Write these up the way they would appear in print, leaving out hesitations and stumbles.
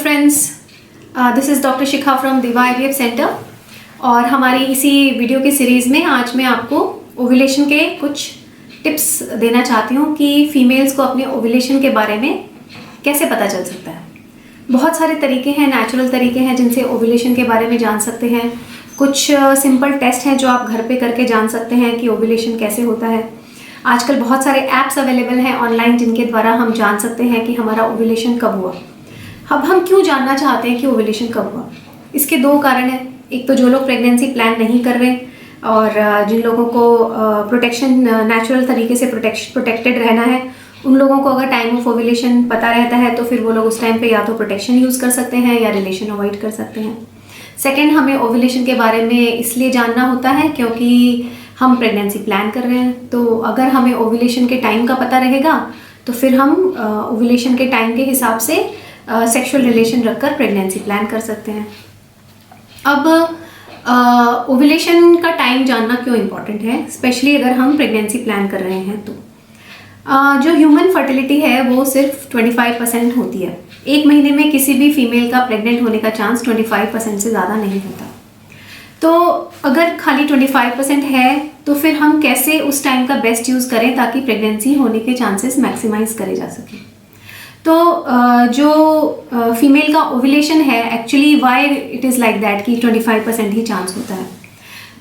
Friends, this is doctor Shikha from दिवा IVF centre. और हमारी इसी वीडियो की सीरीज़ में आज मैं आपको ओव्यूलेशन के कुछ टिप्स देना चाहती हूँ कि फीमेल्स को अपने ओव्यूलेशन के बारे में कैसे पता चल सकता है। बहुत सारे तरीके हैं, नेचुरल तरीके हैं जिनसे ओव्यूलेशन के बारे में जान सकते हैं। कुछ सिंपल टेस्ट हैं जो आप घर पे करके जान सकते हैं कि ओव्यूलेशन कैसे होता है। आजकल बहुत सारे ऐप्स अवेलेबल हैं ऑनलाइन जिनके द्वारा हम जान सकते हैं कि हमारा ओव्यूलेशन कब हुआ। अब हम क्यों जानना चाहते हैं कि ओव्यूलेशन कब हुआ? इसके दो कारण हैं। एक तो जो लोग प्रेगनेंसी प्लान नहीं कर रहे और जिन लोगों को प्रोटेक्शन नेचुरल तरीके से प्रोटेक्टेड रहना है, उन लोगों को अगर टाइम ऑफ ओव्यूलेशन पता रहता है तो फिर वो लोग उस टाइम पे या तो प्रोटेक्शन यूज़ कर सकते हैं या रिलेशन अवॉइड कर सकते हैं। सेकेंड, हमें ओव्यूलेशन के बारे में इसलिए जानना होता है क्योंकि हम प्रेगनेंसी प्लान कर रहे हैं। तो अगर हमें ओव्यूलेशन के टाइम का पता रहेगा तो फिर हम ओव्यूलेशन के टाइम के हिसाब से सेक्सुअल रिलेशन रखकर प्रेगनेंसी प्लान कर सकते हैं। अब ओव्यूलेशन का टाइम जानना क्यों इम्पॉर्टेंट है, स्पेशली अगर हम प्रेगनेंसी प्लान कर रहे हैं तो जो ह्यूमन फर्टिलिटी है वो सिर्फ 25% होती है। एक महीने में किसी भी फीमेल का प्रेग्नेंट होने का चांस 25% से ज़्यादा नहीं होता। तो अगर खाली 25% है तो फिर हम कैसे उस टाइम का बेस्ट यूज़ करें ताकि प्रेगनेंसी होने के चांसेस मैक्सिमाइज करे जा सकें। तो जो फीमेल का ओव्यूलेशन है, actually why it is like that कि 25% ही चांस होता है।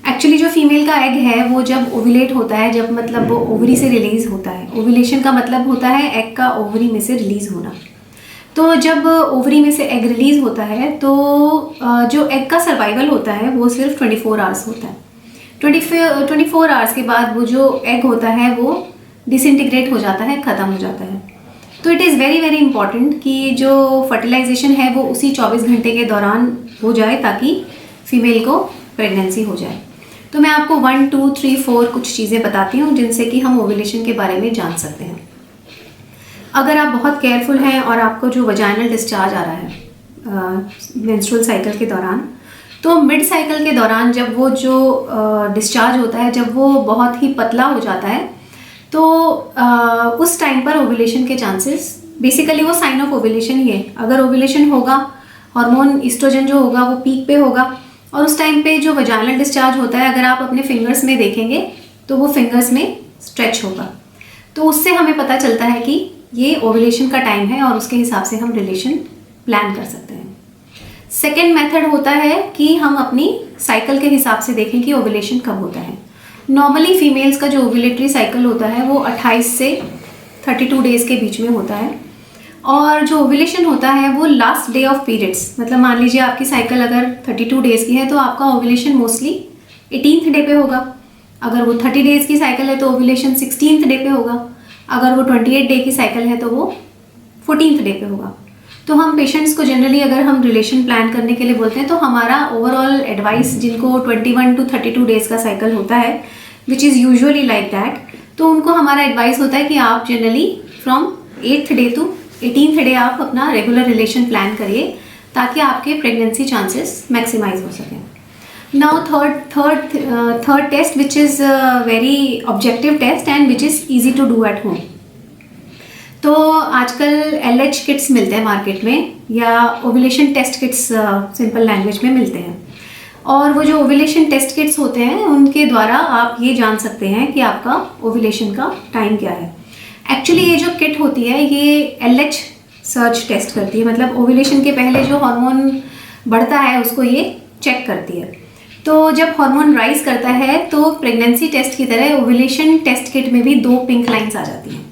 एक्चुअली जो फीमेल का एग है वो जब ओव्यूलेट होता है, जब मतलब वो ओवरी से रिलीज़ होता है। ओव्यूलेशन का मतलब होता है एग का ओवरी में से रिलीज़ होना। तो जब ओवरी में से एग रिलीज़ होता है तो जो एग का सर्वाइवल होता है वो सिर्फ 24 आवर्स होता है। 24 आवर्स के बाद वो जो एग होता है वो डिसइंटीग्रेट हो जाता है, ख़त्म हो जाता है। तो it is very very important कि जो फर्टिलाइजेशन है वो उसी 24 घंटे के दौरान हो जाए ताकि फीमेल को प्रेगनेंसी हो जाए। तो मैं आपको 1, 2, 3, 4 कुछ चीज़ें बताती हूँ जिनसे कि हम ओव्यूलेशन के बारे में जान सकते हैं। अगर आप बहुत केयरफुल हैं और आपको जो वजाइनल डिस्चार्ज आ रहा है मेंस्ट्रुअल साइकिल के दौरान, तो मिड साइकिल के दौरान जब वो जो डिस्चार्ज होता है, जब वो बहुत ही पतला हो जाता है तो उस टाइम पर ओव्यूलेशन के चांसेस, बेसिकली वो साइन ऑफ ओव्यूलेशन ही है। अगर ओव्यूलेशन होगा, हार्मोन ईस्ट्रोजन जो होगा वो पीक पे होगा और उस टाइम पे जो वजाइनल डिस्चार्ज होता है, अगर आप अपने फिंगर्स में देखेंगे तो वो फिंगर्स में स्ट्रेच होगा। तो उससे हमें पता चलता है कि ये ओव्यूलेशन का टाइम है और उसके हिसाब से हम रिलेशन प्लान कर सकते हैं। सेकेंड मेथड होता है कि हम अपनी साइकिल के हिसाब से देखें कि ओव्यूलेशन कब होता है। नॉर्मली फीमेल्स का जो ओव्यूलेटरी साइकिल होता है वो 28 से 32 डेज़ के बीच में होता है और जो ओव्यूलेशन होता है वो लास्ट डे ऑफ पीरियड्स, मतलब मान लीजिए आपकी साइकिल अगर 32 डेज़ की है तो आपका ओव्यूलेशन मोस्टली 18th डे पे होगा। अगर वो 30 डेज़ की साइकिल है तो ओव्यूलेशन 16th डे पे होगा। अगर वो 28 डे की साइकिल है तो वो 14th डे पे होगा। तो हम पेशेंट्स को जनरली अगर हम रिलेशन प्लान करने के लिए बोलते हैं तो हमारा ओवरऑल एडवाइस, जिनको 21 to 32 डेज़ का साइकिल होता है which is usually like that, तो उनको हमारा एडवाइस होता है कि आप generally from 8th day to 18th day आप अपना रेगुलर रिलेशन प्लान करिए ताकि आपके प्रेगनेंसी चांसेस मैक्सिमाइज हो सकें। Now third test which is very objective test and which is easy to do at home. तो आजकल LH किट्स मिलते हैं मार्केट में या ovulation test kits simple language में मिलते हैं। और वो जो ओव्यूलेशन टेस्ट किट्स होते हैं उनके द्वारा आप ये जान सकते हैं कि आपका ओव्यूलेशन का टाइम क्या है। एक्चुअली ये जो किट होती है ये LH सर्च टेस्ट करती है, मतलब ओव्यूलेशन के पहले जो हार्मोन बढ़ता है उसको ये चेक करती है। तो जब हार्मोन राइज करता है तो प्रेगनेंसी टेस्ट की तरह ओव्यूलेशन टेस्ट किट में भी 2 पिंक लाइंस आ जाती हैं।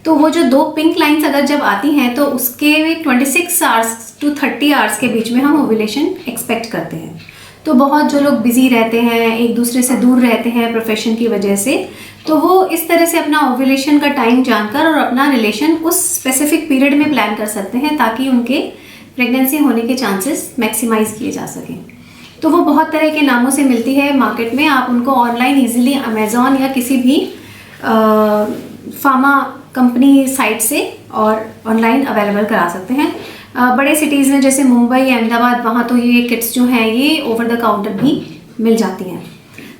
तो वो जो 2 पिंक लाइंस अगर जब आती हैं तो उसके 26 आवर्स to 30 आवर्स के बीच में हम ओव्यूलेशन एक्सपेक्ट करते हैं। तो बहुत जो लोग बिजी रहते हैं, एक दूसरे से दूर रहते हैं प्रोफेशन की वजह से, तो वो इस तरह से अपना ओव्यूलेशन का टाइम जानकर और अपना रिलेशन उस स्पेसिफिक पीरियड में प्लान कर सकते हैं ताकि उनके प्रेगनेंसी होने के चांसेस मैक्सिमाइज किए जा सकें। तो वो बहुत तरह के नामों से मिलती है मार्केट में। आप उनको ऑनलाइन ईजिली अमेज़ॉन या किसी भी फार्मा कंपनी साइट से और ऑनलाइन अवेलेबल करा सकते हैं। बड़े सिटीज़ में जैसे मुंबई, अहमदाबाद, वहाँ तो ये किट्स जो हैं ये ओवर द काउंटर भी मिल जाती हैं।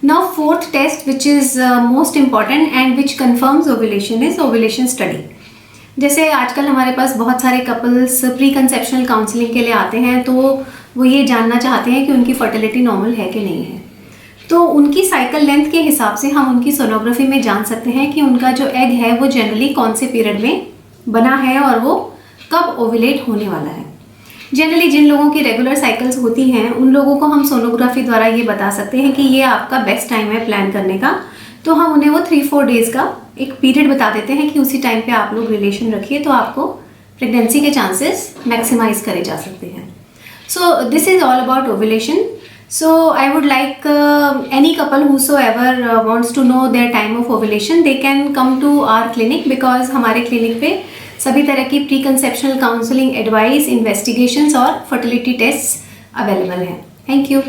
Now fourth test which is most important and which confirms ovulation is ovulation study. जैसे आजकल हमारे पास बहुत सारे कपल्स प्री कंसेप्शनल काउंसलिंग के लिए आते हैं, तो वो ये जानना चाहते हैं कि उनकी फर्टिलिटी नॉर्मल है कि नहीं है। तो उनकी साइकिल लेंथ के हिसाब से हम उनकी सोनोग्राफी में जान सकते हैं कि उनका जो एग है वो जनरली कौन से पीरियड में बना है और वो कब ओव्यूलेट होने वाला है। जनरली जिन लोगों की रेगुलर साइकिल्स होती हैं उन लोगों को हम सोनोग्राफी द्वारा ये बता सकते हैं कि ये आपका बेस्ट टाइम है प्लान करने का। तो हम उन्हें वो 3-4 डेज का एक पीरियड बता देते हैं कि उसी टाइम पे आप लोग रिलेशन रखिए, तो आपको प्रेगनेंसी के चांसेस मैक्सिमाइज करे जा सकते हैं। So this is all about ovulation. So I would like any couple whosoever wants to know their time of ovulation, they can come to our clinic, because हमारे clinic पे सभी तरह की pre conceptional counselling, advice, investigations और fertility test available हैं. Thank you.